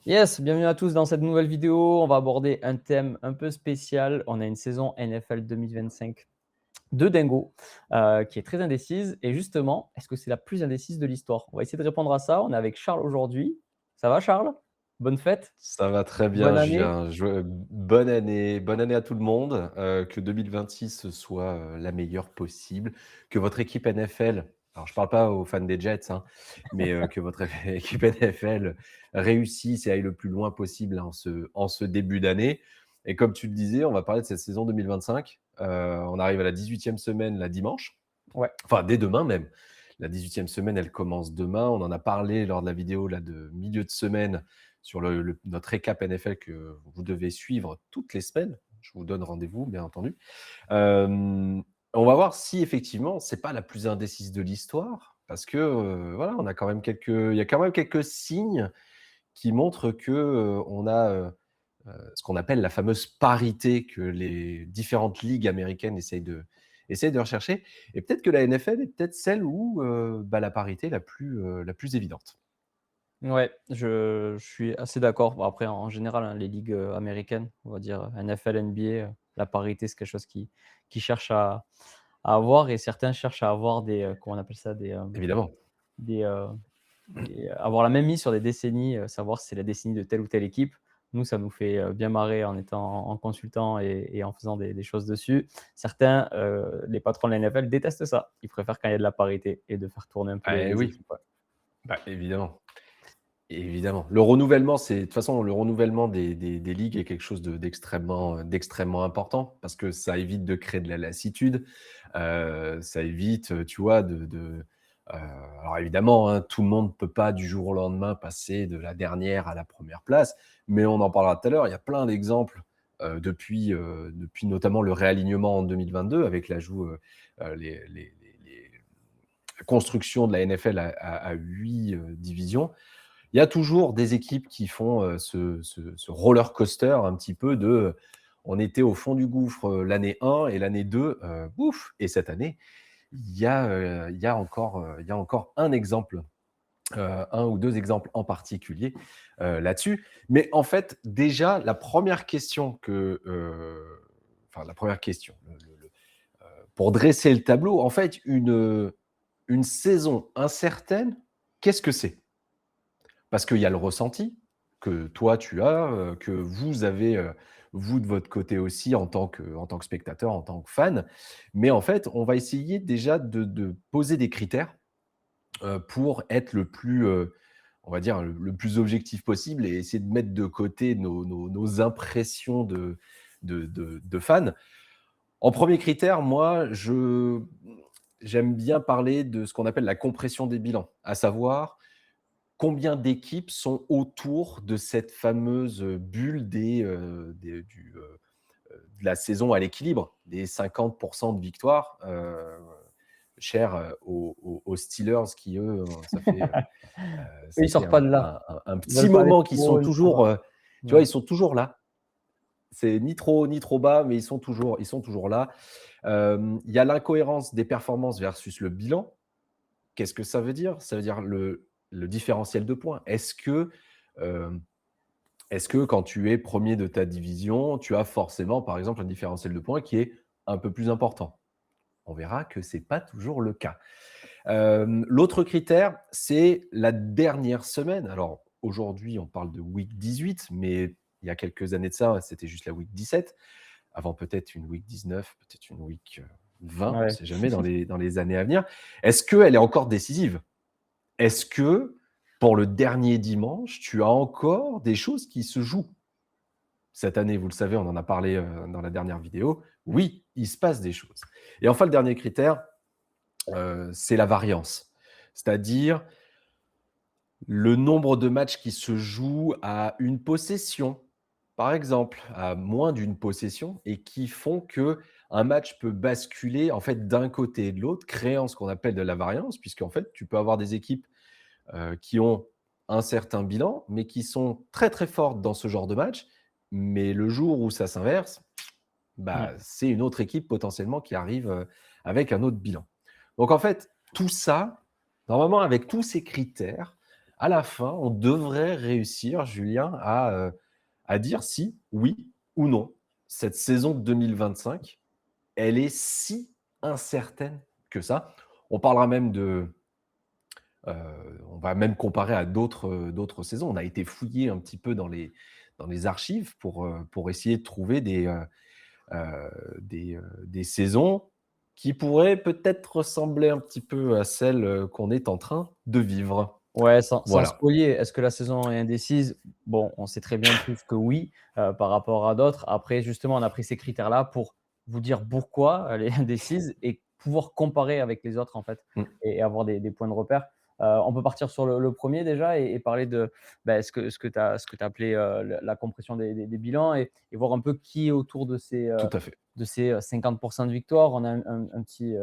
Yes, bienvenue à tous dans cette nouvelle vidéo. On va aborder un thème un peu spécial. On a une saison NFL 2025 de dingo qui est très indécise. Et justement, est-ce que c'est la plus indécise de l'histoire? On va essayer de répondre à ça. On est avec Charles aujourd'hui. Ça va, Charles? Bonne fête, Ça va très bonne bien, année. Julien. Bonne année à tout le monde. Que 2026 soit la meilleure possible. Que votre équipe NFL, alors je parle pas aux fans des Jets, hein, mais que votre équipe NFL réussisse et aille le plus loin possible hein, en ce début d'année. Et comme tu le disais, on va parler de cette saison 2025. On arrive à la 18e semaine, la dimanche. Ouais, Enfin, dès demain même. La 18e semaine, elle commence demain. On en a parlé lors de la vidéo là, de milieu de semaine sur notre récap NFL que vous devez suivre toutes les semaines. Je vous donne rendez-vous, bien entendu. On va voir si effectivement, c'est pas la plus indécise de l'histoire, parce que voilà, il y a quand même quelques signes qui montrent que on a ce qu'on appelle la fameuse parité que les différentes ligues américaines essayent de rechercher. Et peut-être que la NFL est peut-être celle où la parité est la plus évidente. ouais, je suis assez d'accord. Bon, après, en général, hein, les ligues américaines, on va dire NFL, NBA, la parité, c'est quelque chose qui cherche à avoir et certains cherchent à avoir des, comment on appelle ça, Évidemment. des, avoir la même mise sur des décennies, savoir si c'est la décennie de telle ou telle équipe. Nous, ça nous fait, bien marrer en étant en consultant et en faisant des choses dessus. Certains, les patrons de la NFL détestent ça. Ils préfèrent quand il y a de la parité et de faire tourner un peu Ah, les oui, équipes, ouais. évidemment. Évidemment. Le renouvellement, c'est de toute façon, le renouvellement des ligues est quelque chose d'extrêmement important parce que ça évite de créer de la lassitude, ça évite, tu vois, alors évidemment, hein, tout le monde ne peut pas du jour au lendemain passer de la dernière à la première place, mais on en parlera tout à l'heure. Il y a plein d'exemples, depuis notamment le réalignement en 2022 avec l'ajout, les la construction de la NFL à 8 divisions. Il y a toujours des équipes qui font ce roller coaster un petit peu de on était au fond du gouffre l'année 1 et l'année 2, bouf, et cette année, il y a encore un exemple, un ou deux exemples en particulier là-dessus. Mais en fait, déjà, la première question, pour dresser le tableau, en fait, une saison incertaine, qu'est-ce que c'est? Parce qu'il y a le ressenti que toi tu as, que vous avez, vous de votre côté aussi en tant que spectateur, en tant que fan. Mais en fait, on va essayer déjà de poser des critères, pour être on va dire le plus objectif possible et essayer de mettre de côté nos impressions de fans. En premier critère, moi, j'aime bien parler de ce qu'on appelle la compression des bilans, à savoir combien d'équipes sont autour de cette fameuse bulle de la saison à l'équilibre, des 50 de victoires, chères, aux Steelers qui eux, Eux, ça ils fait sortent pas de là. un Ils petit veulent pas aller moment trop qu'ils sont haut ni trop toujours, bas. tu vois, Ouais. ils sont toujours là. C'est ni trop bas, mais ils sont toujours là. Il y a l'incohérence des performances versus le bilan. Qu'est-ce que ça veut dire? Ça veut dire le différentiel de points. Hem, est-ce que quand tu es premier de ta division, tu as forcément, par exemple, un différentiel de points qui est un peu plus important? On verra que c'est pas toujours le cas. L'autre critère, c'est la dernière semaine. Alors aujourd'hui, on parle de week 18, mais il y a quelques années de ça, c'était juste la week 17. Avant peut-être une week 19, peut-être une week 20, on ne Ouais. sait jamais dans les années à venir. Est-ce qu'elle est encore décisive? Est-ce que pour le dernier dimanche, tu as encore des choses qui se jouent? Cette année, vous le savez, on en a parlé dans la dernière vidéo. Oui, il se passe des choses. Et enfin, le dernier critère, c'est la variance. C'est-à-dire le nombre de matchs qui se jouent à une possession, par exemple, à moins d'une possession et qui font que un match peut basculer en fait d'un côté et de l'autre, créant ce qu'on appelle de la variance, puisqu'en fait, tu peux avoir des équipes qui ont un certain bilan, mais qui sont très, très fortes dans ce genre de match. Mais le jour où ça s'inverse, Mmh. c'est une autre équipe potentiellement qui arrive avec un autre bilan. Donc en fait, tout ça, normalement, avec tous ces critères, à la fin, on devrait réussir, Julien, à dire si, oui ou non, cette saison 2025, elle est si incertaine que ça. On parlera même on va même comparer à d'autres saisons. On a été fouillé un petit peu dans les archives pour essayer de trouver des saisons qui pourraient peut-être ressembler un petit peu à celles qu'on est en train de vivre. Ouais, sans Voilà, spolier, est-ce que la saison est indécise? Bon, on sait très bien tous que oui, par rapport à d'autres. Après, justement, on a pris ces critères-là pour vous dire pourquoi elle est indécise et pouvoir comparer avec les autres, en fait, mmh, et avoir des points de repère. On peut partir sur le 1er déjà et parler de, bah, ce que tu as appelé, la compression des bilans et voir un peu qui est autour tout à fait. de ces, 50 de victoire. On a un petit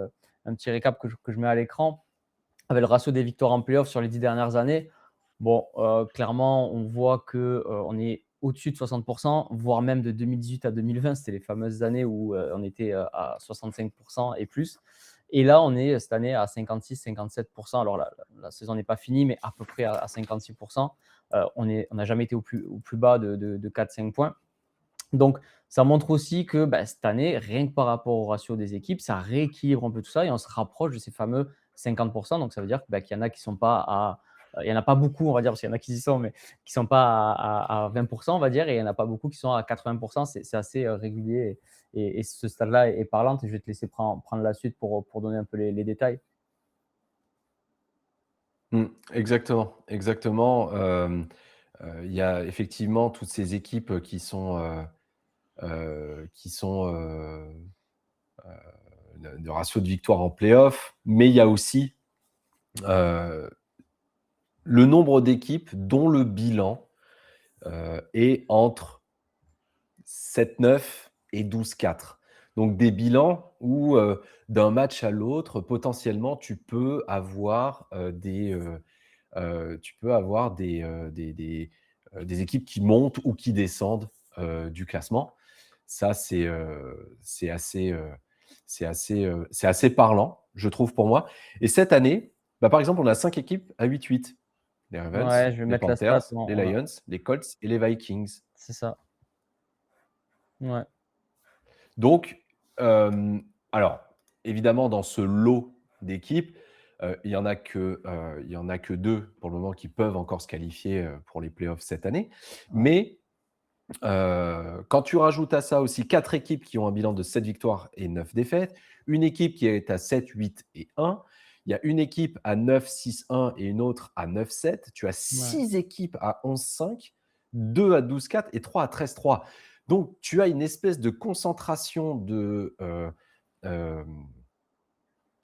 récap que je mets à l'écran avec le ratio des victoires en playoff sur les 10 dernières années. Bon, clairement, on voit que, on est au-dessus de 60 voire même de 2018 à 2020. C'était les fameuses années où, on était, à 65 et plus. Et là, on est, cette année à 56-57. Alors la saison n'est pas finie, mais à peu près à 56. On n'a jamais été au plus bas de 4-5 points. Donc, ça montre aussi que, bah, cette année, rien que par rapport au ratio des équipes, ça rééquilibre un peu tout ça et on se rapproche de ces fameux 50. Donc, ça veut dire, bah, qu'il y en a qui sont pas à, il y en a pas beaucoup, on va dire, parce qu'il y en a qui y sont, mais qui sont pas à 20, on va dire, et il y en a pas beaucoup qui sont à 80. C'est assez, régulier et ce stade-là est parlant et je vais te laisser prendre la suite pour donner un peu les détails. Exactement, exactement. Il y a effectivement toutes ces équipes qui sont de ratio de victoire en playoff, mais il y a aussi euh, le nombre d'équipes dont le bilan est entre 7-9 et 12-4. Donc des bilans où d'un match à l'autre, potentiellement, tu peux avoir des équipes qui montent ou qui descendent du classement. Ça, c'est assez parlant, je trouve, pour moi. Et cette année, bah, par exemple, on a 5 équipes à 8-8. Les Ravens, Ouais, je vais les mettre la Panthers, stat. les Lions, les Colts et les Vikings. C'est ça. Ouais. Donc, alors, évidemment, dans ce lot d'équipes, il y en a que 2 pour le moment qui peuvent encore se qualifier pour les playoffs cette année. Ouais. Mais quand tu rajoutes à ça aussi 4 équipes qui ont un bilan de 7 victoires et 9 défaites, une équipe qui est à 7, 8 et 1, il y a une équipe à 9, 6, 1 et une autre à 9, 7. Tu as Ouais. 6 équipes à 11, 5, 2 à 12, 4 et 3 à 13, 3. Donc, tu as une espèce de concentration euh, De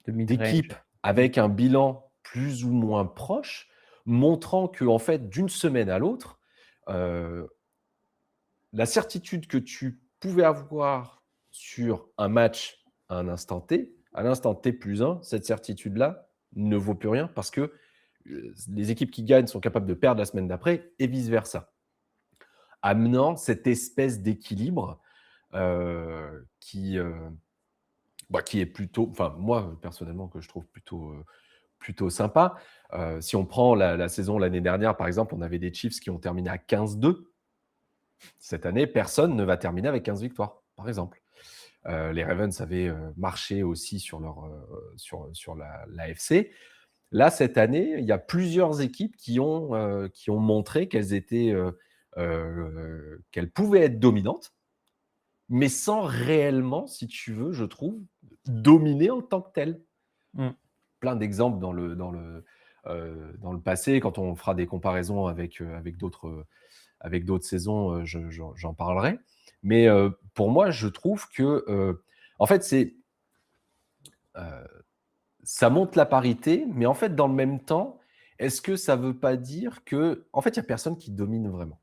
d'équipes mid-range. Mmh. avec un bilan plus ou moins proche, montrant que, en fait, d'une semaine à l'autre, euh, la certitude que tu pouvais avoir sur un match à l'instant T plus 1, cette certitude-là ne vaut plus rien parce que les équipes qui gagnent sont capables de perdre la semaine d'après et vice-versa. Amenant cette espèce d'équilibre qui est plutôt, enfin moi personnellement, que je trouve plutôt sympa. Si on prend la saison l'année dernière, par exemple, on avait des Chiefs qui ont terminé à 15-2. Cette année, personne ne va terminer avec 15 victoires, par exemple. Les Ravens avaient marché aussi sur l'AFC. Là, cette année, il y a plusieurs équipes qui ont montré qu'elles pouvaient être dominantes, mais sans réellement, si tu veux, je trouve, dominer en tant que telles. Mmh. Plein d'exemples dans le passé, quand on fera des comparaisons avec d'autres saisons, j'en parlerai. Mais pour moi, je trouve que, en fait, euh, ça monte la parité, mais en fait, dans le même temps, est-ce que ça ne veut pas dire que, en fait, il n'y a personne qui domine vraiment?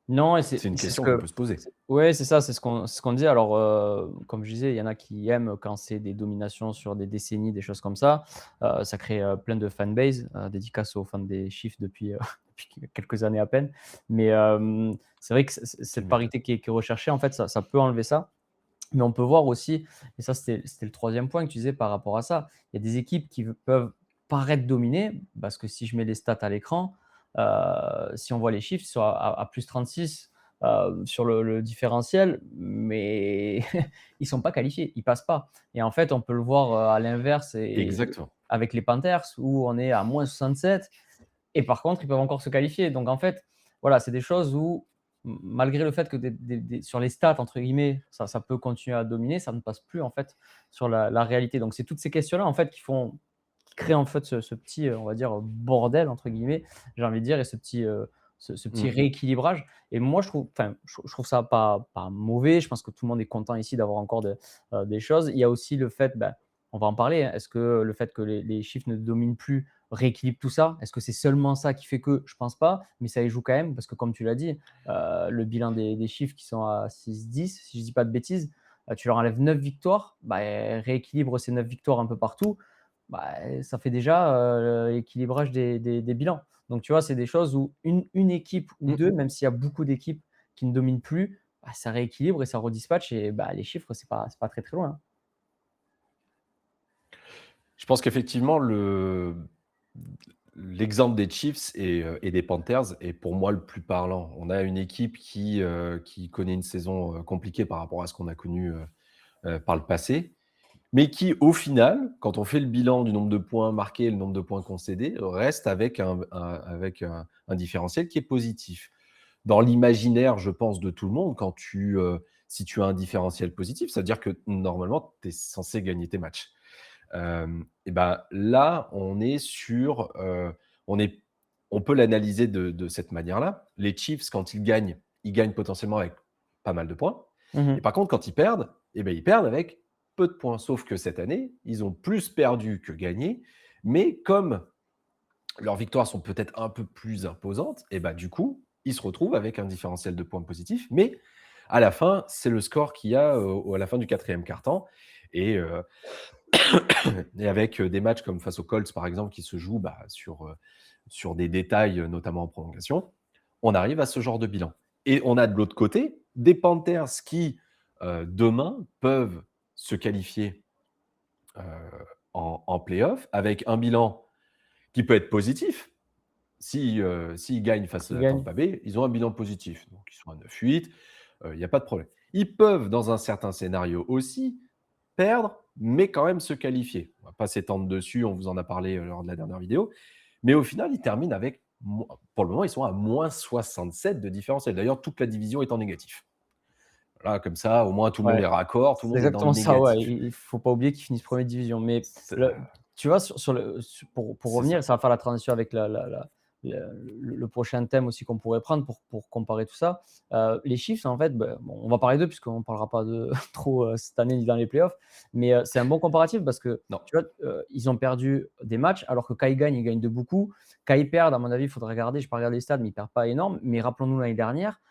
Non, et C'est une c'est ce question qu'on que peut se poser. ouais, c'est ça, c'est ce qu'on dit. Alors, comme je disais, il y en a qui aiment quand c'est des dominations sur des décennies, des choses comme ça. Ça crée, plein de fanbase, dédicace aux fans des Chiefs depuis, depuis quelques années à peine. Mais, c'est vrai que Tu cette m'étonnes. parité qui est recherchée, en fait, ça peut enlever ça. Mais on peut voir aussi, et ça c'était le troisième point que tu disais par rapport à ça, il y a des équipes qui peuvent paraître dominer, parce que si je mets les stats à l'écran, si on voit les chiffres, ils sont à plus 36 sur le différentiel, mais ils sont pas qualifiés, ils passent pas. Et en fait, on peut le voir à l'inverse Exactement. avec les Panthers où on est à moins 67 et par contre, ils peuvent encore se qualifier. Donc en fait, voilà, c'est des choses où, malgré le fait que sur les stats, entre guillemets, ça peut continuer à dominer, ça ne passe plus en fait sur la réalité. Donc c'est toutes ces questions-là en fait qui créent en fait ce petit, on va dire, bordel entre guillemets, j'ai envie de dire, et ce petit Mmh. rééquilibrage. Et moi, je trouve ça pas mauvais. Je pense que tout le monde est content ici d'avoir encore des choses. Il y a aussi le fait, ben, on va en parler, hein, est-ce que le fait que les chiffres ne dominent plus rééquilibre tout ça? Est-ce que c'est seulement ça qui fait que? Je pense pas, mais ça y joue quand même parce que comme tu l'as dit, le bilan des chiffres qui sont à 6-10, si je dis pas de bêtises, tu leur enlèves 9 victoires, bah, rééquilibre ces 9 victoires un peu partout, bah, ça fait déjà, l'équilibrage des bilans. Donc tu vois, c'est des choses où une équipe ou Mmh 2, mh. même s'il y a beaucoup d'équipes qui ne dominent plus, bah, ça rééquilibre et ça redispatche et bah, les chiffres, c'est pas très, très loin, hein. Je pense qu'effectivement l'exemple des Chiefs et des Panthers est pour moi le plus parlant. On a une équipe qui connaît une saison, compliquée par rapport à ce qu'on a connu, par le passé, mais qui au final, quand on fait le bilan du nombre de points marqués et le nombre de points concédés, reste avec un différentiel qui est positif. Dans l'imaginaire, je pense, de tout le monde, si tu as un différentiel positif, ça veut dire que normalement, tu es censé gagner tes matchs. Et ben, là, on est on peut l'analyser de cette manière-là. Les Chiefs, quand ils gagnent potentiellement avec pas mal de points. Mmh Et mh. par contre, quand ils perdent, et ben, ils perdent avec peu de points. Sauf que cette année, ils ont plus perdu que gagné. Mais comme leurs victoires sont peut-être un peu plus imposantes, et ben, du coup, ils se retrouvent avec un différentiel de points positif. Mais à la fin, c'est le score qu'il y a à la fin du quatrième quart-temps. Et, et avec des matchs comme face aux Colts, par exemple, qui se jouent sur des détails, notamment en prolongation, on arrive à ce genre de bilan. Et on a de l'autre côté des Panthers qui, demain, peuvent se qualifier euh, en playoff avec un bilan qui peut être positif. S'ils gagnent face Qui à gagne? Tampa Bay, ils ont un bilan positif. Donc, ils sont à 9-8, il n'y a pas de problème. Ils peuvent, dans un certain scénario aussi, perdre, mais quand même se qualifier. On ne va pas s'étendre dessus, on vous en a parlé lors de la dernière vidéo. Mais au final, ils terminent avec, pour le moment, ils sont à moins 67 de différentiel. D'ailleurs, toute la division est en négatif. Voilà, comme ça, au moins, tout le monde Ouais. est raccord, tout le C'est monde est dans le exactement ça, ouais. négatif. Il faut pas oublier qu'ils finissent première division. Mais C'est tu vois, pour c'est revenir, ça. ça va faire la transition avec le prochain thème aussi qu'on pourrait prendre pour comparer tout ça. Les Chiefs, en fait, bah, bon, on va parler d'eux puisqu'on ne parlera pas de trop cette année ni dans les playoffs. Mais c'est un bon comparatif parce que Non. tu vois, ils ont perdu des matchs alors que quand ils gagnent de beaucoup. Quand ils perdent, à mon avis, il faudrait regarder. Je n'ai pas regardé les stades, mais ils ne perdent pas énorme. Mais rappelons-nous l'année dernière,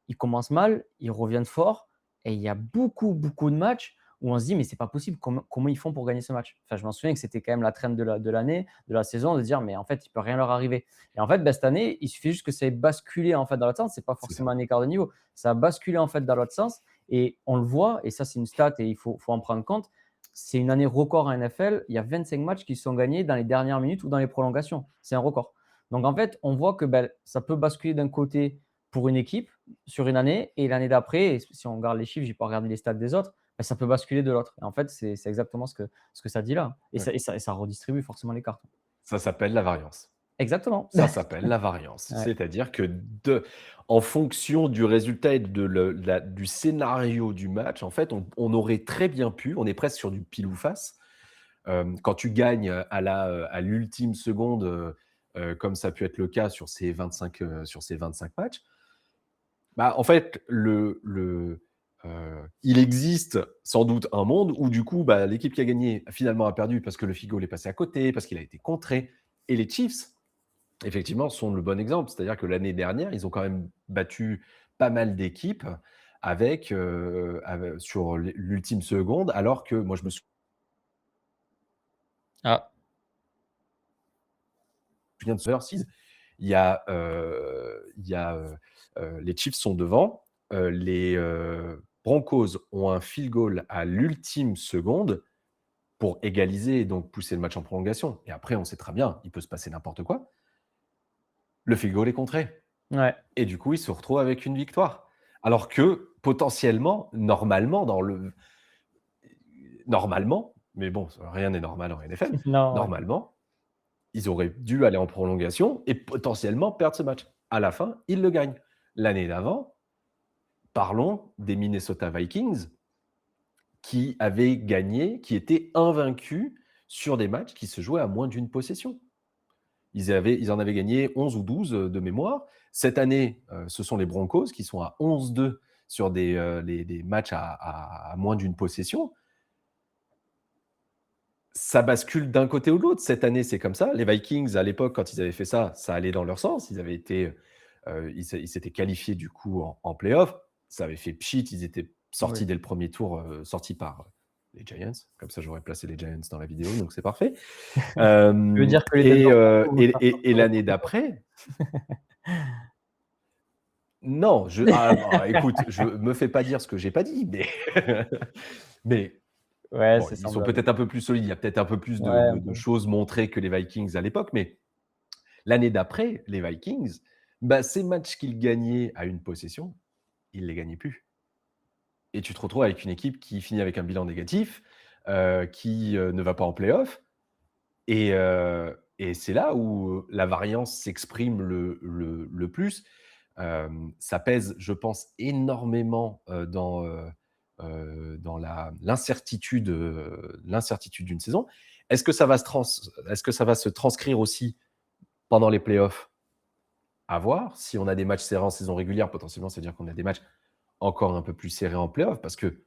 ils commencent mal, ils reviennent fort et il y a beaucoup, beaucoup de matchs où on se dit: «Mais c'est pas possible, comment ils font pour gagner ce match?» Enfin, je m'en souviens que c'était quand même la trend de l'année, de la saison, de dire: «Mais en fait, il peut rien leur arriver» et en fait, bah, cette année, il suffit juste que ça ait basculé, en fait, dans l'autre sens. C'est pas C'est ça. forcément un écart de niveau. Ça a basculé, en fait, dans l'autre sens et on le voit et ça, c'est une stat et il faut en prendre compte. C'est une année record en NFL. Il y a 25 matchs qui sont gagnés dans les dernières minutes ou dans les prolongations. C'est un record. Donc en fait, on voit que, bah, ça peut basculer d'un côté pour une équipe sur une année et l'année d'après, et si on regarde les chiffres, j'ai pas regardé les stats des autres, bah, ça peut basculer de l'autre. Et en fait, c'est exactement ce que ça dit là. Et Ouais. ça redistribue forcément les cartes. Ça s'appelle la variance. Exactement. Ça s'appelle la variance. Ouais. C'est-à-dire que en fonction du résultat et du scénario du match, en fait, on aurait très bien pu, on est presque sur du pile ou face. Quand tu gagnes à l'ultime seconde, comme ça a pu être le cas sur ces 25 matchs, bah, en fait, il existe sans doute un monde où du coup, bah, l'équipe qui a gagné finalement a perdu parce que le field goal est passé à côté, parce qu'il a été contré. Et les Chiefs, effectivement, sont le bon exemple. C'est-à-dire que l'année dernière, ils ont quand même battu pas mal d'équipes sur l'ultime seconde, alors que moi, je me Ah, souviens de Seas, les Chiefs sont devant, les Broncos ont un field goal à l'ultime seconde, pour égaliser et donc pousser le match en prolongation. Et après, on sait très bien, il peut se passer n'importe quoi. Le field goal est contré. Ouais. Et du coup, il se retrouve avec une victoire. Alors que potentiellement, normalement, mais bon, rien n'est normal en NFL, Non, ouais. normalement, ils auraient dû aller en prolongation et potentiellement perdre ce match. À la fin, ils le gagnent. L'année d'avant, parlons des Minnesota Vikings qui avaient gagné, qui étaient invaincus sur des matchs qui se jouaient à moins d'une possession. Ils en avaient gagné 11 ou 12 de mémoire. Cette année, ce sont les Broncos qui sont à 11-2 sur des matchs à moins d'une possession. Ça bascule d'un côté ou de l'autre. Cette année, c'est comme ça. Les Vikings, à l'époque, quand ils avaient fait ça, ça allait dans leur sens. Ils s'étaient qualifiés du coup en playoff. Ça avait fait pchit. Ils étaient sortis Oui. dès le premier tour, sortis par les Giants. Comme ça, j'aurais placé les Giants dans la vidéo, donc c'est parfait. Tu veux dire que les Denver Broncos vont se faire sortir Et au l'année premier tour? d'après, non, écoute, je me fais pas dire ce que j'ai pas dit, mais, mais Ouais, bon, c'est ils sont semblable. peut-être un peu plus solides. Il y a peut-être un peu plus Ouais, un de peu. choses montrées que les Vikings à l'époque, mais l'année d'après, les Vikings, bah, ces matchs qu'ils gagnaient à une possession, ils les gagnaient plus. Et tu te retrouves avec une équipe qui finit avec un bilan négatif, qui ne va pas en playoff. Et c'est là où la variance s'exprime le plus. Ça pèse, je pense, énormément dans l'incertitude d'une saison. Est-ce que ça va se transcrire aussi pendant les playoffs? À voir. Si on a des matchs serrés en saison régulière, potentiellement, c'est-à-dire qu'on a des matchs encore un peu plus serrés en playoffs, parce que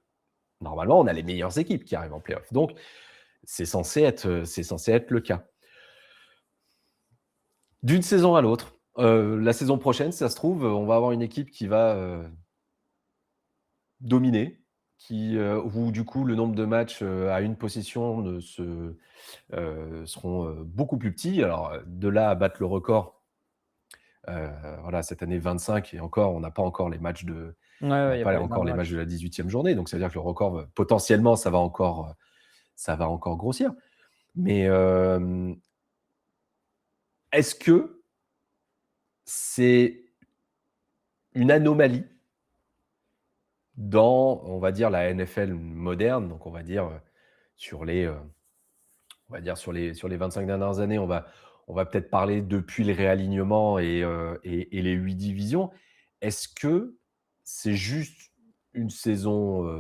normalement, on a les meilleures équipes qui arrivent en playoffs. Donc, c'est censé être le cas. D'une saison à l'autre. La saison prochaine, si ça se trouve, on va avoir une équipe qui va dominer, où du coup le nombre de matchs à une possession seront beaucoup plus petits. Alors, de là à battre le record, voilà, cette année 25, et encore, on n'a pas encore les matchs Ouais, ouais, on il n'a y a pas pas les encore derniers les matchs matchs. de la 18e journée. Donc, ça veut dire que le record, potentiellement, ça va encore grossir. Mais est-ce que c'est une anomalie dans, on va dire, la NFL moderne? Donc, on va dire, sur les, sur les 25 dernières années, on va peut-être parler depuis le réalignement et les 8 divisions. Est-ce que c'est juste une saison,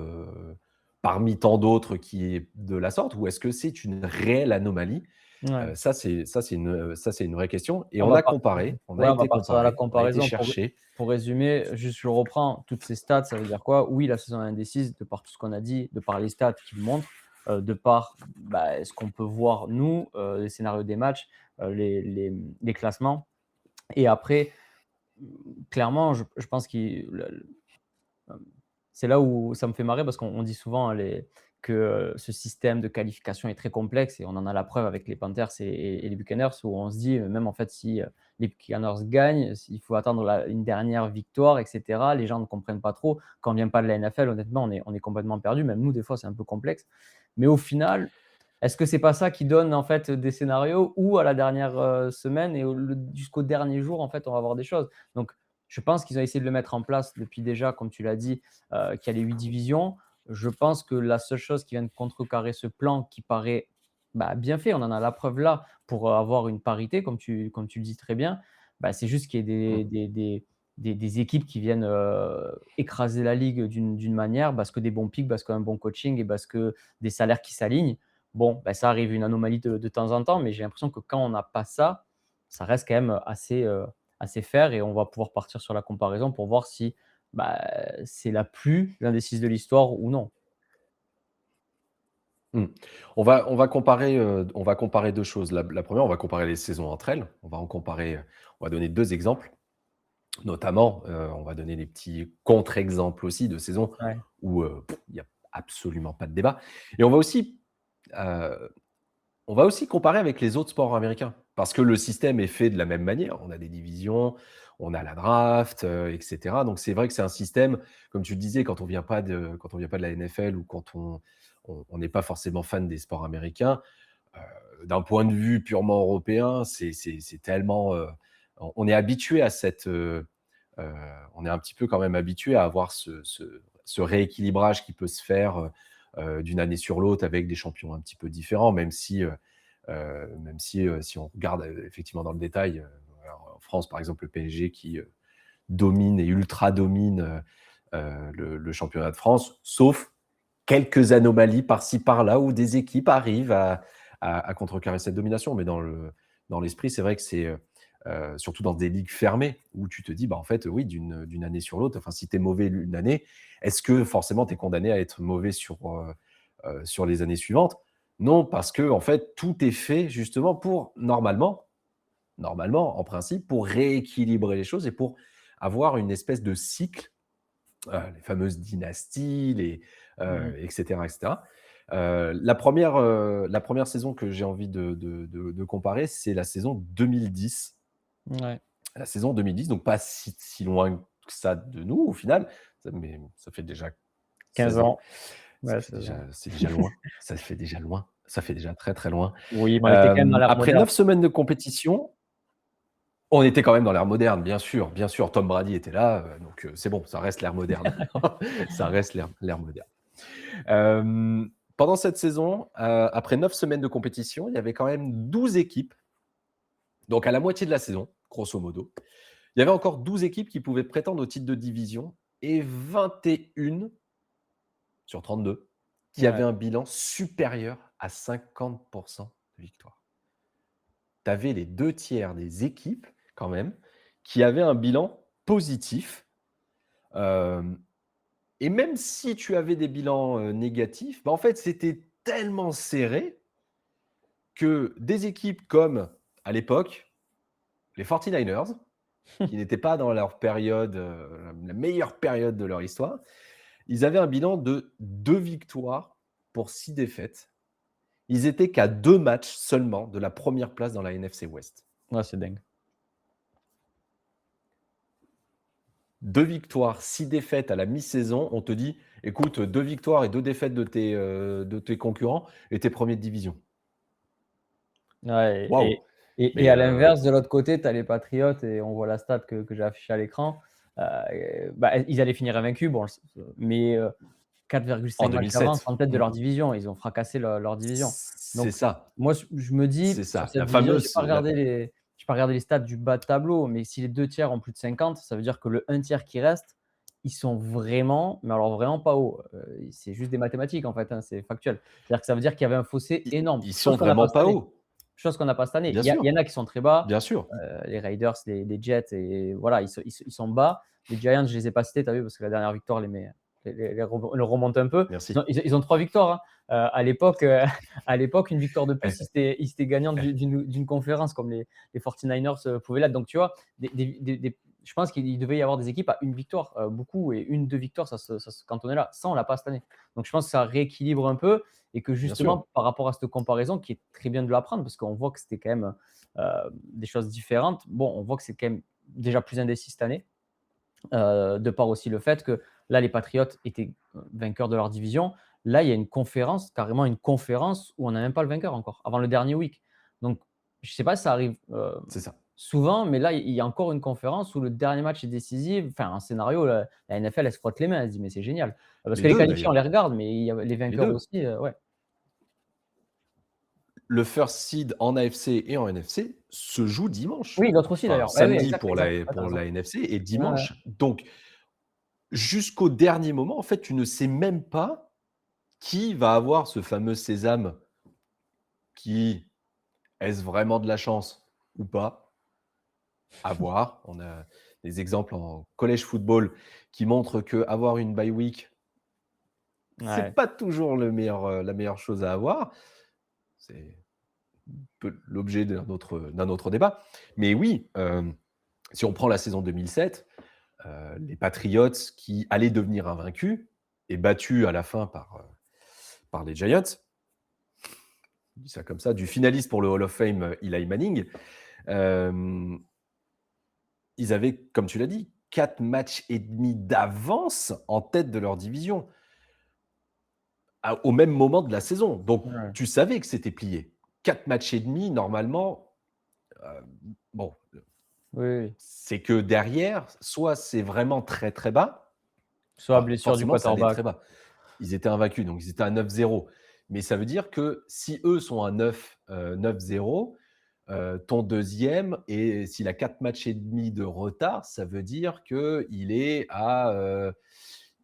parmi tant d'autres qui est de la sorte, ou est-ce que c'est une réelle anomalie? Ouais. Ça, c'est une vraie question, et On on va a par comparé, on a Ouais, on va été partir dans la comparé, on a été comparaison chercher. pour résumer, juste je reprends toutes ces stats, ça veut dire quoi? Oui, la saison est indécise de par tout ce qu'on a dit, de par les stats qu'ils montrent, de par, bah, ce qu'on peut voir nous, les scénarios des matchs, les classements et après, clairement, je pense qu'il le c'est là où ça me fait marrer parce qu'on dit souvent que ce système de qualification est très complexe et on en a la preuve avec les Panthers et les Buccaneers où on se dit, même en fait, si les Buccaneers gagnent, il faut attendre une dernière victoire, etc. Les gens ne comprennent pas trop. Quand on vient pas de la NFL, honnêtement, on est complètement perdu. Même nous, des fois, c'est un peu complexe. Mais au final, est-ce que c'est pas ça qui donne en fait des scénarios où à la dernière semaine et jusqu'au dernier jour, en fait, on va avoir des choses. Donc, je pense qu'ils ont essayé de le mettre en place depuis déjà, comme tu l'as dit, qu'il y a les 8 divisions. Je pense que la seule chose qui vient de contrecarrer ce plan qui paraît, bah, bien fait, on en a la preuve là, pour, avoir une parité comme tu le dis très bien, bah, c'est juste qu'il y ait Mmh. des équipes qui viennent, écraser la ligue d'une manière parce que des bons picks, parce qu'un bon coaching et parce que des salaires qui s'alignent. Bon, bah, ça arrive une anomalie de temps en temps, mais j'ai l'impression que quand on n'a pas ça, ça reste quand même assez fair et on va pouvoir partir sur la comparaison pour voir si, bah, c'est la plus indécise de l'histoire ou non. Mmh. On va comparer 2 choses. La 1re, on va comparer les saisons entre elles. On va donner 2 exemples. Notamment, on va donner des petits contre-exemples aussi de saisons Ouais, où, il y a absolument pas de débat, et heu, on va aussi comparer avec les autres sports américains. Parce que le système est fait de la même manière. On a des divisions, on a la draft, et cetera. Donc c'est vrai que c'est un système, comme tu le disais, quand on vient pas de la NFL, ou quand on n'est pas forcément fan des sports américains. D'un point de vue purement européen, c'est tellement. On est habitué à cette. On est un petit peu quand même habitué à avoir ce rééquilibrage qui peut se faire d'une année sur l'autre avec des champions un petit peu différents, même si si on regarde effectivement dans le détail, en France par exemple le PSG qui domine et ultra domine le championnat de France, sauf quelques anomalies par-ci par-là où des équipes arrivent à contrecarrer cette domination. Mais dans l'esprit, c'est vrai que c'est surtout dans des ligues fermées où tu te dis, bah, en fait, oui, d'une année sur l'autre, enfin, si tu es mauvais une année, est-ce que forcément tu es condamné à être mauvais sur les années suivantes? Non, parce que en fait, tout est fait justement pour, normalement, en principe, pour rééquilibrer les choses et pour avoir une espèce de cycle, les fameuses dynasties, etc., etc. La première saison que j'ai envie de comparer, c'est la saison 2010. Ouais. La saison 2010, donc pas si loin que ça de nous au final, mais ça fait déjà 15 16 ans. ans. Ouais, 16 ans. C'est déjà loin. Ça fait déjà loin. Ça fait déjà très, très loin. Oui, mais on était quand même dans l'ère Après moderne. 9 semaines de compétition, on était quand même dans l'ère moderne, bien sûr, bien sûr. Tom Brady était là, donc c'est bon, ça reste l'ère moderne. Ça reste l'ère moderne. Pendant cette saison, après 9 semaines de compétition, il y avait quand même 12 équipes. Donc à la moitié de la saison, grosso modo, il y avait encore 12 équipes qui pouvaient prétendre au titre de division et 21 sur 32 qui avaient Ouais. un bilan supérieur à 50% de victoire. Tu avais les 2 tiers des équipes, quand même, qui avaient un bilan positif. Et même si tu avais des bilans négatifs, bah, en fait, c'était tellement serré que des équipes comme, à l'époque, les 49ers, qui n'étaient pas dans leur période, la meilleure période de leur histoire, ils avaient un bilan de 2 victoires pour 6 défaites. Ils étaient qu'à 2 matchs seulement de la première place dans la NFC West. Ouais, c'est dingue. 2 victoires, 6 défaites à la mi-saison. On te dit, écoute, 2 victoires et 2 défaites de tes concurrents et tu es premier de division. Ouais, Waouh! et Mais à l'inverse, de l'autre côté, tu as les Patriots et on voit la stat que j'ai affichée à l'écran. Bah, ils allaient finir invaincus, bon, mais en 4,5 matchs d'avance 2007. en tête de leur division. Ils ont fracassé leur division. C'est Donc ça, moi, je me dis, c'est sur ça. La cette division, fameuse, la j'ai pas regardé les stats du bas de tableau, mais si les 2 tiers ont plus de 50, ça veut dire que le 1 tiers qui reste, ils sont vraiment, mais alors vraiment pas haut. C'est juste des mathématiques, en fait, hein, c'est factuel. C'est-à-dire que ça veut dire qu'il y avait un fossé énorme, ils chose sont qu'on n'a pas vraiment cette pas année. hauts. Chose qu'on n'a pas cette année. Bien Il y sûr, en a qui sont très bas, bien sûr. les Raiders, les Jets et voilà, ils sont bas. Les Giants, je les ai pas cités, tu as vu? Parce que la dernière victoire les remonte un peu. Merci. Ils ont 3 victoires, hein. À l'époque, à l'époque, une victoire de plus, Eh, ils étaient gagnants d'une conférence comme les 49ers pouvaient l'être. Donc tu vois, je pense qu'il devait y avoir des équipes à une victoire, beaucoup, et 1-2 victoires, ça se cantonnait là. Ça, on l'a pas cette année. Donc je pense que ça rééquilibre un peu et que bien sûr, justement, par rapport à cette comparaison, qui est très bien de la prendre, parce qu'on voit que c'était quand même des choses différentes. Bon, on voit que c'est quand même déjà plus indécis cette année, de par aussi le fait que là, les Patriots étaient vainqueurs de leur division. Là, il y a une conférence, carrément une conférence où on n'a même pas le vainqueur encore, avant le dernier week. Donc, je ne sais pas si ça arrive c'est ça. souvent, mais là, il y a encore une conférence où le dernier match est décisif. Enfin, un scénario, la NFL, elle se frotte les mains, elle se dit, mais c'est génial. Parce Les que les 2 qualifiés, on d'ailleurs, les regarde, mais il y a les les vainqueurs 2. aussi, ouais. Le first seed en AFC et en NFC se joue dimanche. Oui, l'autre aussi Enfin, d'ailleurs. Ouais, oui, samedi exact, pour exact. la Ouais, tu as pour raison. la NFC et Ouais, ouais. dimanche. Donc jusqu'au dernier moment, en fait, tu ne sais même pas qui va avoir ce fameux sésame qui est-ce vraiment de la chance ou pas? À voir. On a des exemples en college football qui montrent qu'avoir une bye week, c'est Ouais. pas toujours la meilleure chose à avoir. C'est l'objet d'un autre débat. Mais oui, si on prend la saison 2007, les Patriots qui allaient devenir invaincus et battus à la fin par les Giants, je dis ça comme ça, du finaliste pour le Hall of Fame, Eli Manning, euh, ils avaient, comme tu l'as dit, 4 matchs et demi d'avance en tête de leur division. au même moment de la saison. Donc, Ouais. tu savais que c'était plié. 4 matchs et demi, normalement, bon, Oui, oui. c'est que derrière, soit c'est vraiment très, très bas, Soit enfin, blessure du forcément, ça allait quarterback. très bas. Ils étaient invaincus, donc ils étaient à 9-0. Mais ça veut dire que si eux sont à 9-0, ton deuxième, et s'il a 4 matchs et demi de retard, ça veut dire qu'il est à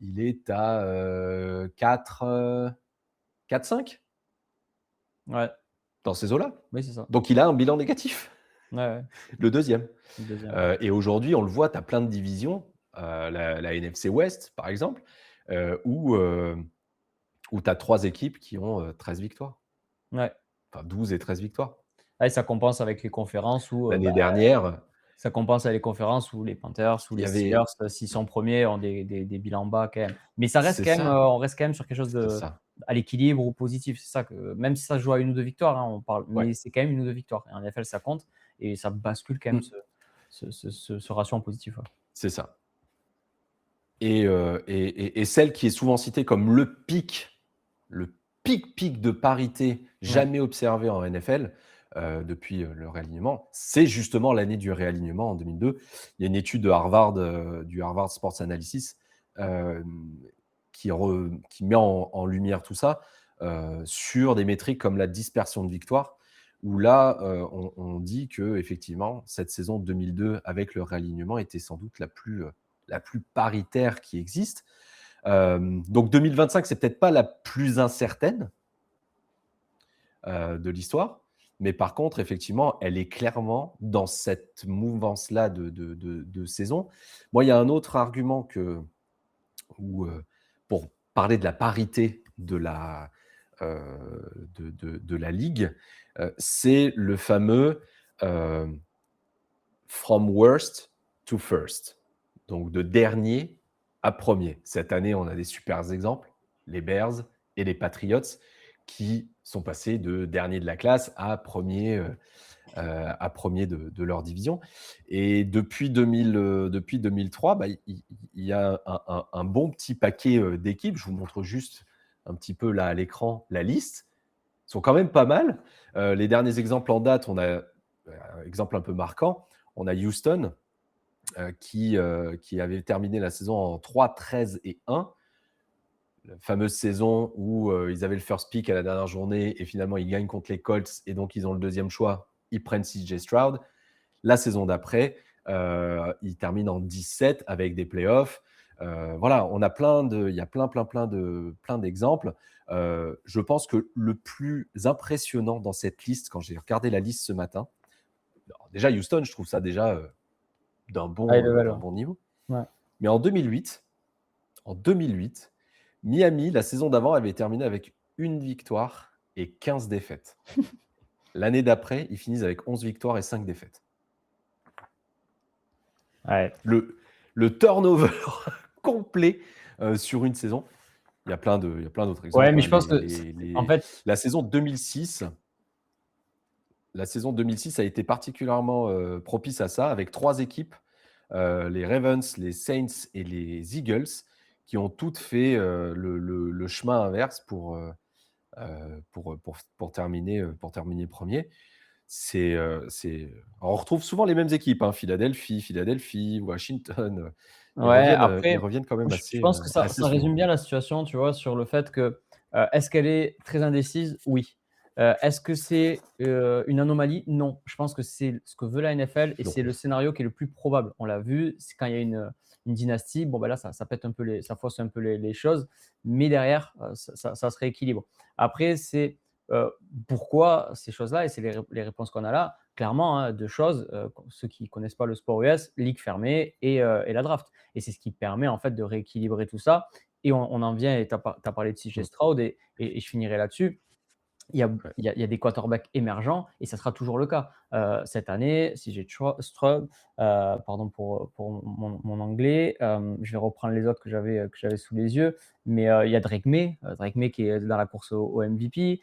4-5 Ouais, dans ces eaux-là. oui, c'est ça. Donc il a un bilan négatif, Ouais, ouais, le deuxième. le 2e. Et aujourd'hui, on le voit, tu as plein de divisions, la NFC West, par exemple, où tu as 3 équipes qui ont 13 victoires, Ouais. enfin 12 et 13 victoires. Ouais, ça compense avec les conférences où, L'année dernière, ça compense avec les conférences où les Panthers ou il y les Steelers, avait s'ils sont premiers, ont des bilans bas quand même. Mais ça reste c'est quand même, ça, on reste quand même sur quelque chose c'est de ça. à l'équilibre ou positif. C'est ça que même si ça se joue à 1 ou 2 victoires, hein, on parle, Ouais. mais c'est quand même 1 ou 2 victoires et en NFL, ça compte et ça bascule quand même Mmh. ce ratio en positif, ouais. C'est ça. Et celle qui est souvent citée comme le pic de parité Ouais, jamais observé en NFL, depuis, le réalignement, c'est justement l'année du réalignement en 2002. Il y a une étude de Harvard, du Harvard Sports Analysis, hem, qui met en lumière tout ça, sur des métriques comme la dispersion de victoires, où là, on dit qu'effectivement, cette saison 2002 avec le réalignement était sans doute la plus paritaire qui existe. Donc 2025, c'est peut-être pas la plus incertaine de l'histoire, mais par contre, effectivement, elle est clairement dans cette mouvance-là de saison. Moi, il y a un autre argument pour parler de la parité de la ligue, c'est le fameux euh, from worst to first, donc de dernier à premier. Cette année, on a des super exemples, les Bears et les Patriots, qui sont passés de dernier de la classe à premier de leur division. Et depuis 2003, il y a un bon petit paquet d'équipes. Je vous montre juste un petit peu là à l'écran la liste. Ils sont quand même pas mal. Les derniers exemples en date, on a un exemple un peu marquant. On a Houston qui avait terminé la saison en 3-13-1. La fameuse saison où ils avaient le first pick à la dernière journée et finalement ils gagnent contre les Colts et donc ils ont le deuxième choix. Ils prennent CJ Stroud. La saison d'après, ils terminent en 17 avec des playoffs. Voilà, il y a plein d'exemples. Je pense que le plus impressionnant dans cette liste, quand j'ai regardé la liste ce matin, alors déjà Houston, je trouve ça déjà high level, d'un ouais. bon niveau. Ouais. Mais en 2008, Miami, la saison d'avant, avait terminé avec une victoire et 15 défaites. L'année d'après, ils finissent avec 11 victoires et 5 défaites. Ouais. Le turnover complet sur une saison. Il y a plein d'autres Ouais, exemples. mais Hein. je pense que en fait, La saison 2006, a été particulièrement propice à ça, avec 3 équipes, les Ravens, les Saints et les Eagles, qui ont toutes fait le chemin inverse pour terminer premier. Alors, on retrouve souvent les mêmes équipes, hein, Philadelphie, Washington. ouais, Ils après, reviennent quand même je pense que ça assez ça résume souvent. bien la situation, tu vois? Sur le fait que, est-ce qu'elle est très indécise? Oui. Est-ce que c'est, une anomalie? Non. Je pense que c'est ce que veut la NFL et Non. c'est le scénario qui est le plus probable. On l'a vu, c'est quand il y a une dynastie, bon, bah, là, ça pète un peu ça fausse un peu les choses, mais derrière, ça se rééquilibre. Après, c'est, pourquoi ces choses-là et c'est les réponses qu'on a là, clairement, hein, 2 choses, ceux qui connaissent pas le sport US, ligue fermée et la draft. Et c'est ce qui permet en fait de rééquilibrer tout ça. Et on en vient, et tu as parlé de CJ Mmh. Stroud, et je finirai là-dessus. Il y a, Ouais. il y a des quarterbacks émergents et ça sera toujours le cas. Cette année, CJ Stroud, pardon pour mon anglais, je vais reprendre les autres que j'avais sous les yeux, mais il y a Drake May qui est dans la course au MVP,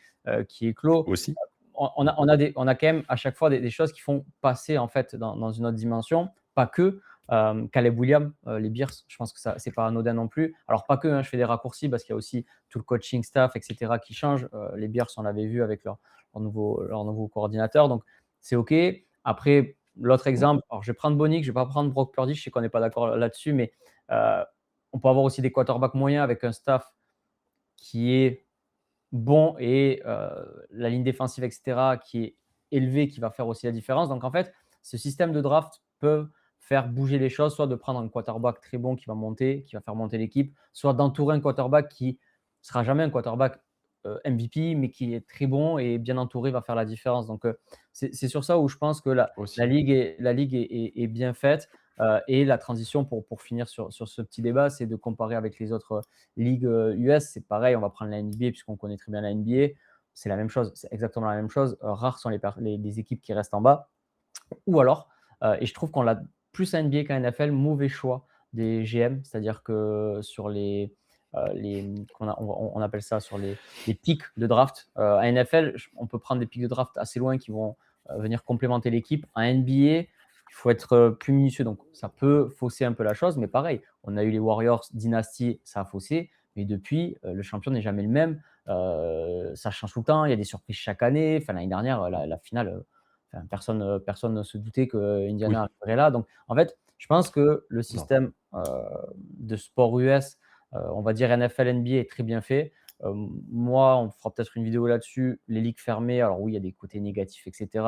qui est clos. Aussi. On a quand même à chaque fois des choses qui font passer en fait dans une autre dimension, pas que. Caleb Williams, les Bears, je pense que ça, c'est pas anodin non plus. Alors, pas que, hein, je fais des raccourcis parce qu'il y a aussi tout le coaching staff, etc., qui change. Les Bears, on l'avait vu avec leur nouveau coordinateur. Donc, c'est OK. Après, l'autre exemple, alors je vais prendre Bonick, je ne vais pas prendre Brock Purdy, je sais qu'on n'est pas d'accord là-dessus, mais euh, on peut avoir aussi des quarterbacks moyens avec un staff qui est bon et la ligne défensive, etc., qui est élevée, qui va faire aussi la différence. Donc, en fait, ce système de draft peut faire bouger les choses, soit de prendre un quarterback très bon qui va monter, qui va faire monter l'équipe, soit d'entourer un quarterback qui ne sera jamais un quarterback MVP, mais qui est très bon et bien entouré va faire la différence. Donc, c'est sur ça où je pense que la aussi. ligue est bien faite. Et la transition, pour finir sur ce petit débat, c'est de comparer avec les autres ligues US. C'est pareil, on va prendre la NBA puisqu'on connaît très bien la NBA. C'est la même chose, c'est exactement la même chose. Rares sont les équipes qui restent en bas. Ou alors, et je trouve qu'on l'a plus à NBA qu'à NFL, mauvais choix des GM, c'est-à-dire que sur on appelle ça sur les pics de draft. À NFL, on peut prendre des pics de draft assez loin qui vont venir complémenter l'équipe. À NBA, il faut être plus minutieux, donc ça peut fausser un peu la chose, mais pareil, on a eu les Warriors Dynasty, ça a faussé, mais depuis, le champion n'est jamais le même. Ça change tout le temps, il y a des surprises chaque année. Enfin, l'année dernière, la finale, enfin, personne ne se doutait que Indiana Oui, arriverait là. Donc, en fait, je pense que le non. système de sport US, on va dire NFL, NBA, est très bien fait. Moi, on fera peut-être une vidéo là-dessus. Les ligues fermées, alors oui, il y a des côtés négatifs, etc.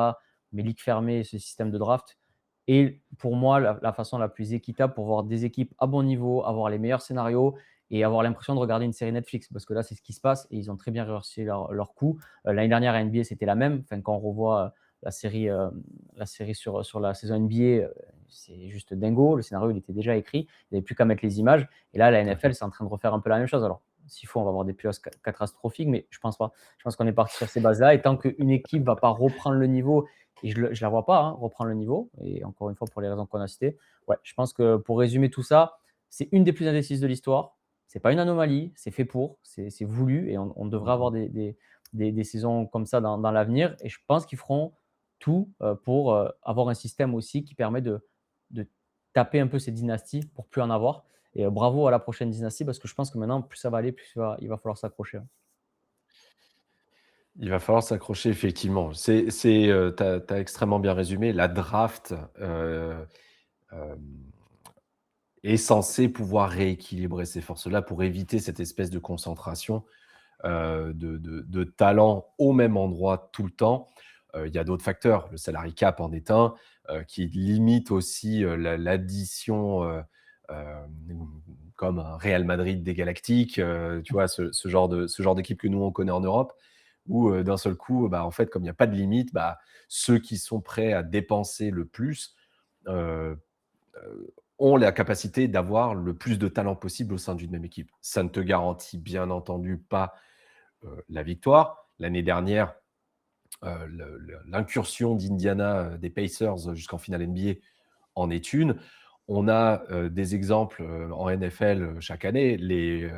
Mais ligues fermées, ce système de draft est pour moi la façon la plus équitable pour voir des équipes à bon niveau, avoir les meilleurs scénarios et avoir l'impression de regarder une série Netflix. Parce que là, c'est ce qui se passe et ils ont très bien réussi leur coup. L'année dernière à NBA, c'était la même. Enfin, quand on revoit la série sur la saison NBA, c'est juste dingo. Le scénario, il était déjà écrit. Il n'y avait plus qu'à mettre les images. Et là, la Tout à fait. NFL, c'est en train de refaire un peu la même chose. Alors, s'il faut, on va avoir des playoffs catastrophiques, mais je pense pas. Je pense qu'on est parti sur ces bases-là. Et tant qu'une équipe ne va pas reprendre le niveau, et je ne la vois pas reprendre le niveau, et encore une fois, pour les raisons qu'on a citées, ouais, je pense que pour résumer tout ça, c'est une des plus indécises de l'histoire. C'est pas une anomalie, c'est fait pour, c'est voulu, et on devrait avoir des saisons comme ça dans l'avenir. Et je pense qu'ils feront tout pour avoir un système aussi qui permet de taper un peu ces dynasties pour plus en avoir. Et bravo à la prochaine dynastie parce que je pense que maintenant, plus ça va aller, plus il va falloir s'accrocher, hein. Il va falloir s'accrocher effectivement. Tu as extrêmement bien résumé. La draft, hem, est censée pouvoir rééquilibrer ces forces-là pour éviter cette espèce de concentration, de talent au même endroit tout le temps. Il y a d'autres facteurs, le salary cap en est un, qui limite aussi, l'addition, comme un Real Madrid des Galactiques, tu vois? Ce genre d'équipe que nous on connaît en Europe, où, d'un seul coup, bah, en fait, comme il y a pas de limite, bah, ceux qui sont prêts à dépenser le plus, heu ont la capacité d'avoir le plus de talent possible au sein d'une même équipe. Ça ne te garantit bien entendu pas la victoire. L'année dernière, l'incursion d'Indiana, des Pacers jusqu'en finale NBA en est une. On a des exemples en NFL chaque année. Les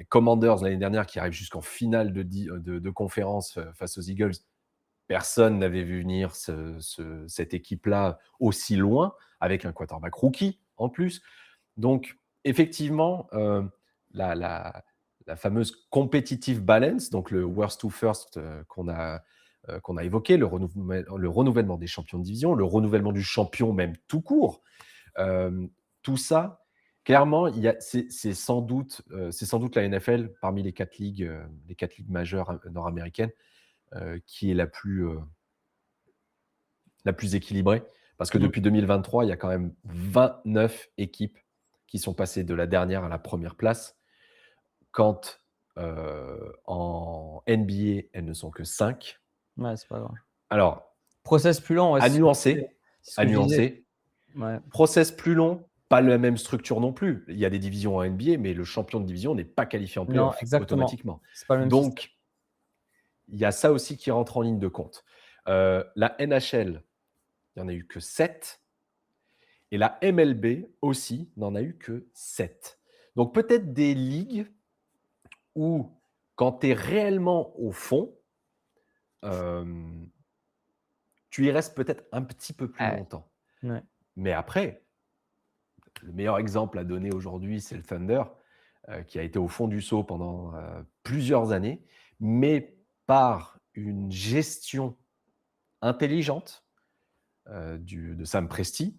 Commanders l'année dernière qui arrivent jusqu'en finale de conférence face aux Eagles. Personne n'avait vu venir cette équipe-là aussi loin, avec un quarterback rookie en plus. Donc, effectivement, la fameuse competitive balance, donc le worst to first qu'on a évoqué, le renouvellement des champions de division, le renouvellement du champion même tout court, tout ça, clairement, c'est sans doute la NFL parmi les quatre ligues majeures nord-américaines qui est la plus équilibrée. Parce que Mmh. depuis 2023, il y a quand même 29 équipes qui sont passées de la dernière à la première place, quand en NBA, elles ne sont que 5. Ouais, c'est pas grave. Alors, Process plus long, ouais, à c'est ce que je disais. nuancer, C'est ce à que je disais. nuancer. Ouais. Process plus long, pas la même structure non plus. Il y a des divisions en NBA, mais le champion de division n'est pas qualifié en Non, playoff exactement. automatiquement. C'est pas le même système. Donc, il y a ça aussi qui rentre en ligne de compte. La NHL, il n'y en a eu que 7. Et la MLB aussi n'en a eu que 7. Donc peut-être des ligues où, quand tu es réellement au fond, hem, tu y restes peut-être un petit peu plus Ouais, longtemps. ouais. Mais après, le meilleur exemple à donner aujourd'hui, c'est le Thunder, qui a été au fond du seau pendant plusieurs années, mais par une gestion intelligente de Sam Presti,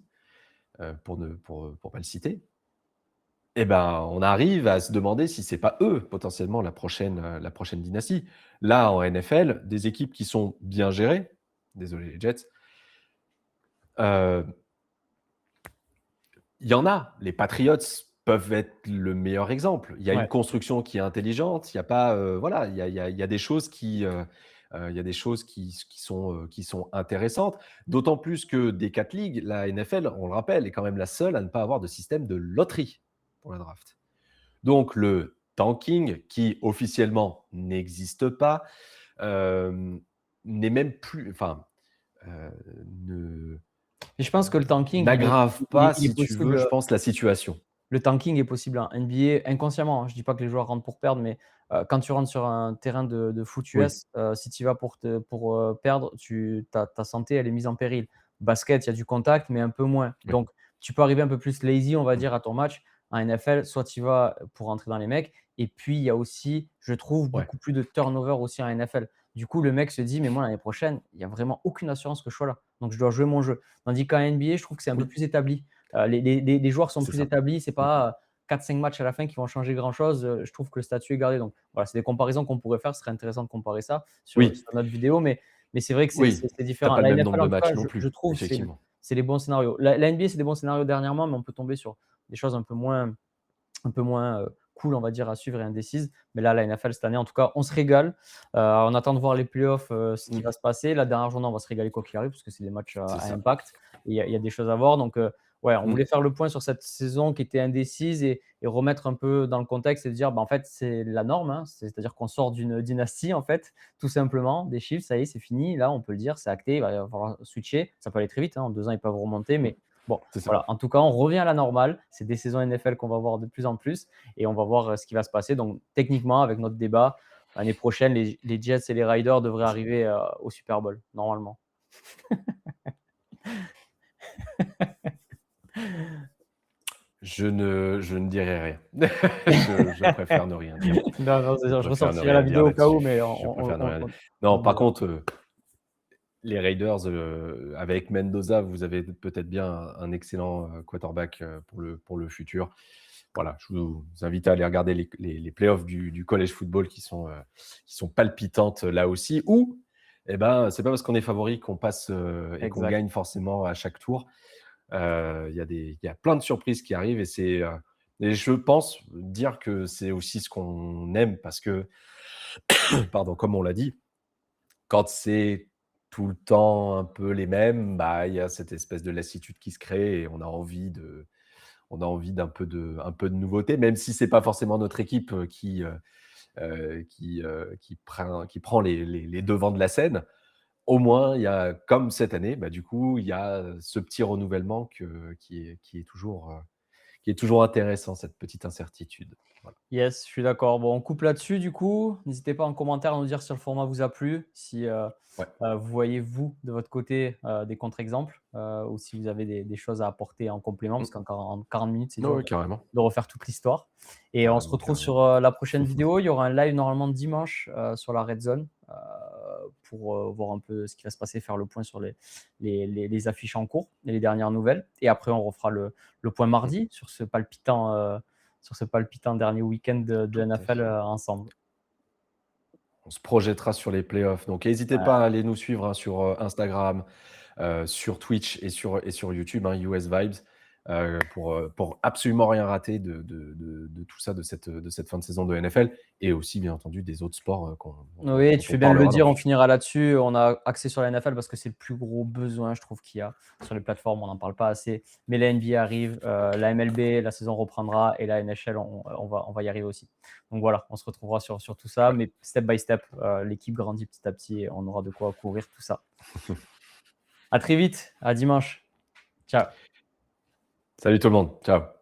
pour pas le citer, eh ben, on arrive à se demander si c'est pas eux, potentiellement, la prochaine dynastie. Là, en NFL, des équipes qui sont bien gérées, désolé les Jets, heu, il y en a. Les Patriots peuvent être le meilleur exemple. Il y a une Ouais. construction qui est intelligente, il y a pas, voilà, il y a des choses il y a des choses qui sont intéressantes. D'autant plus que des 4 ligues, la NFL, on le rappelle, est quand même la seule à ne pas avoir de système de loterie pour la draft. Donc le tanking, qui officiellement n'existe pas, hem, n'est même plus enfin, heu, ne Et je pense que le tanking, n'aggrave pas, il est si tu veux, je possible. pense, la situation. Le tanking est possible en NBA inconsciemment, hein. Je dis pas que les joueurs rentrent pour perdre, mais quand tu rentres sur un terrain de foot Oui, US, si tu y vas pour perdre, ta santé, elle est mise en péril. Basket, il y a du contact, mais un peu moins. oui. Donc tu peux arriver un peu plus lazy, on va Mmh. dire, à ton match. En NFL, soit tu y vas pour rentrer dans les mecs et puis il y a aussi, je trouve, Ouais. beaucoup plus de turnover aussi en NFL. Du coup, le mec se dit: «Mais moi, l'année prochaine, il y a vraiment aucune assurance que je sois là. Donc je dois jouer mon jeu». Tandis qu'en NBA, je trouve que c'est un peu Oui, plus établi. Les joueurs sont c'est plus ça. établis, c'est Mmh. pas 4-5 matchs à la fin qui vont changer grand-chose. Je trouve que le statut est gardé. Donc voilà, c'est des comparaisons qu'on pourrait faire. Ce serait intéressant de comparer ça sur Oui, notre vidéo, mais c'est vrai que c'est oui, c'est c'est tu as différent. pas le La même NFL, nombre en de tout cas, matchs non je plus, trouve effectivement. c'est les bons scénarios. La NBA, c'est des bons scénarios dernièrement, mais on peut tomber sur des choses un peu moins cool, on va dire, à suivre et indécises. Mais là, la NFL, cette année, en tout cas, on se régale. On attend de voir les playoffs, ce qui Mmh. va se passer. La dernière journée, on va se régaler quoi qu'il arrive, parce que c'est des matchs à C'est à ça. impact. Et il y a des choses à voir. Donc, ouais, on Mmh. voulait faire le point sur cette saison qui était indécise et remettre un peu dans le contexte et dire, bah, en fait, c'est la norme, hein. C'est-à-dire qu'on sort d'une dynastie, en fait, tout simplement. Des chiffres, ça y est, c'est fini. Là, on peut le dire, c'est acté. Il va falloir switcher. Ça peut aller très vite, hein. En 2 ans, ils peuvent remonter. Mmh. Mais bon, C'est ça. voilà. En tout cas, on revient à la normale. C'est des saisons NFL qu'on va voir de plus en plus et on va voir ce qui va se passer. Donc, techniquement, avec notre débat, l'année prochaine, les Jets et les Riders devraient arriver au Super Bowl, normalement. Je ne dirai rien. Je préfère ne rien dire. Non, non, c'est Je sûr, je préfère ne ressortirai la rien dire vidéo au cas où, là-dessus. mais Je préfère ne rien dire. on Non, par dira. contre, les Raiders, avec Mendoza, vous avez peut-être bien un excellent, quarterback, pour le futur. Voilà, je vous invite à aller regarder les playoffs du college football qui sont palpitantes, là aussi, où, eh ben, c'est pas parce qu'on est favori qu'on passe, et qu'on Exact. gagne forcément à chaque tour. Il y a plein de surprises qui arrivent et je pense dire que c'est aussi ce qu'on aime parce que, pardon, comme on l'a dit, quand c'est tout le temps un peu les mêmes, bah, il y a cette espèce de lassitude qui se crée et on a envie un peu de nouveauté, même si c'est pas forcément notre équipe, qui prend les devants de la scène. Au moins, il y a comme cette année, bah, du coup, il y a ce petit renouvellement qui est toujours intéressant, cette petite incertitude. Voilà. Yes, je suis d'accord. Bon, on coupe là-dessus du coup. N'hésitez pas en commentaire à nous dire si le format vous a plu, si Ouais. vous voyez, vous, de votre côté, des contre-exemples ou si vous avez des choses à apporter en complément, parce Mmh. qu'en 40 minutes, c'est Ouais, dur ouais, carrément. de refaire toute l'histoire. Et on se Carrément, retrouve sur carrément. la prochaine vidéo. Il y aura un live normalement dimanche sur la Red Zone pour voir un peu ce qui va se passer, faire le point sur les affiches en cours et les dernières nouvelles. Et après, on refera le point Mmh. mardi sur ce palpitant dernier week-end de Tout à NFL fait. ensemble. On se projettera sur les playoffs, donc n'hésitez Ouais, pas à aller nous suivre, hein, sur, Instagram, sur Twitch et sur YouTube, hein, US Vibes, pour absolument rien rater de tout ça, de cette fin de saison de NFL et aussi, bien entendu, des autres sports, oui, dont tu on fais bien de le parlera dans le dire, on futur. finira là-dessus. On a axé sur la NFL parce que c'est le plus gros besoin, je trouve, qu'il y a sur les plateformes. On n'en parle pas assez. Mais la NBA arrive, la MLB, la saison reprendra et la NHL, on va y arriver aussi. Donc voilà, on se retrouvera sur tout ça, Ouais. mais step by step, l'équipe grandit petit à petit et on aura de quoi couvrir tout ça. À très vite, à dimanche. Ciao. Salut tout le monde, ciao.